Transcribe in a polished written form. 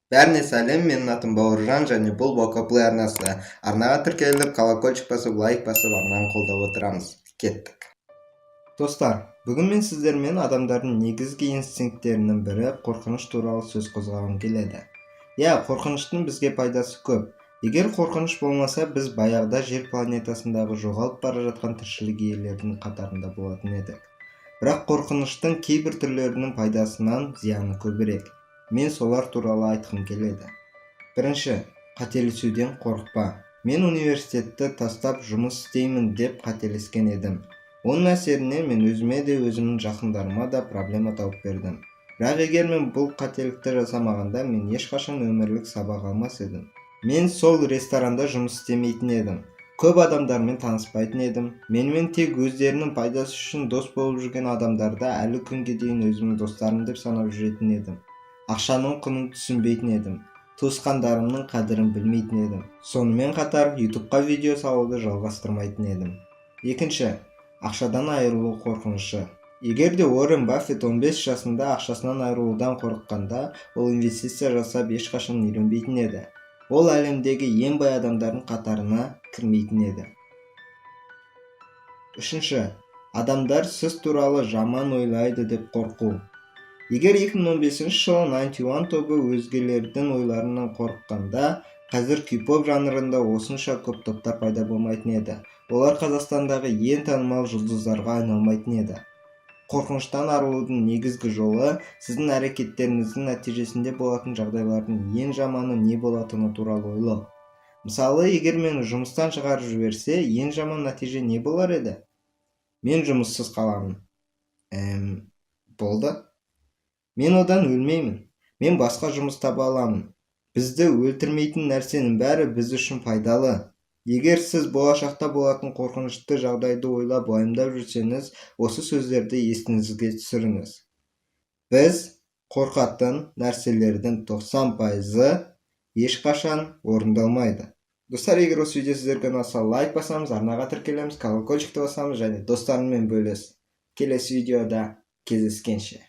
Бәріне сәлем, менің атым Бауыржан және бұл Вокаплей арнасы. Арнаға тіркеліп, колокольчик басып, лайк басып, арнаны қолдап отырамыз. Кеттік. Достар, бүгін мен сіздермен адамдардың негізгі инстинкттерінің бірі қорқыныш туралы сөз қозғағым келеді. Қорқыныштың бізге пайдасы көп. Егер қорқыныш болмаса, біз баяғыда жер планетасындағы жоғалып бара жатқан тіршілік иелерінің қатарында болатын едік. Бірақ қорқыныштың кейбір түрлерінің пайдасынан зияны көбірек. Мен солар туралы айтқым келеді. Бірінші, қателесуден қорықпа. Мен университетті тастап жұмыс істеймін деп қателескен едім. Оның әсерінен мен өзіме де өзімнің жақындарыма да проблема тауып бердім. Бірақ егер мен бұл қателікті жасамағанда, мен ешқашан өмірлік сабақ алмас едім. Мен сол ресторанда жұмыс істемейтін едім. Көп адамдармен таныспайтын едім. Менімен тек өздерінің пайдасы үшін дос болып жүрген адамдарда әлі күнге дейін өзімнің достарым деп санап жүретін едім. Ақшаның құнын түсінбейтін едім. Туысқандарымның қадірін білмейтін едім. Сонымен қатар YouTube'қа видео салуды жалғастырмайтын едім. Екінші, ақшадан айырылу қорқынышы. Егер де Уоррен Баффет 15 жасында ақшасынан айырылудан қорыққанда, ол инвестиция жасап ешқашан үйренбейтін еді. Ол әлемдегі ең бай адамдардың қатарына кірмейтін еді. Үшінші, адамдар сіз туралы жаман ойлайды деп қорқу. Егер 2015 жылы 91 тобы өзгелердің ойларынан қорыққанда, қазір кей-поп жанрында осынша көп топтар пайда болмайтын еді. Олар Қазақстандағы ең танымал жұлдыздарға айналмайтын еді. Қорқыныштан арылудың негізгі жолы сіздің әрекеттеріңіздің нәтижесінде болатын жағдайлардың ең жаманы не болатыны туралы ойлау. Мысалы, егер мені жұмыстан шығарып жіберсе, ең жаман нәтиже не болар еді? Мен жұмыссыз қаламын. Болды. Мен одан өлмеймін. Мен басқа жұмыс таба аламын. Бізді өлтірмейтін нәрсенің бәрі біз үшін пайдалы. Егер сіз болашақта болатын қорқынышты жағдайды ойлап уайымдап жүрсеңіз, осы сөздерді есіңізге түсіріңіз. Біз қорқатын нәрселердің 90%-ы ешқашан орындалмайды. Достар, егер осы видео сіздерге ұнаса, лайк басамыз, арнаға тіркелеміз, колокольчикті басамыз және достарыңмен бөлесіз. Келесі видеода кездескенше.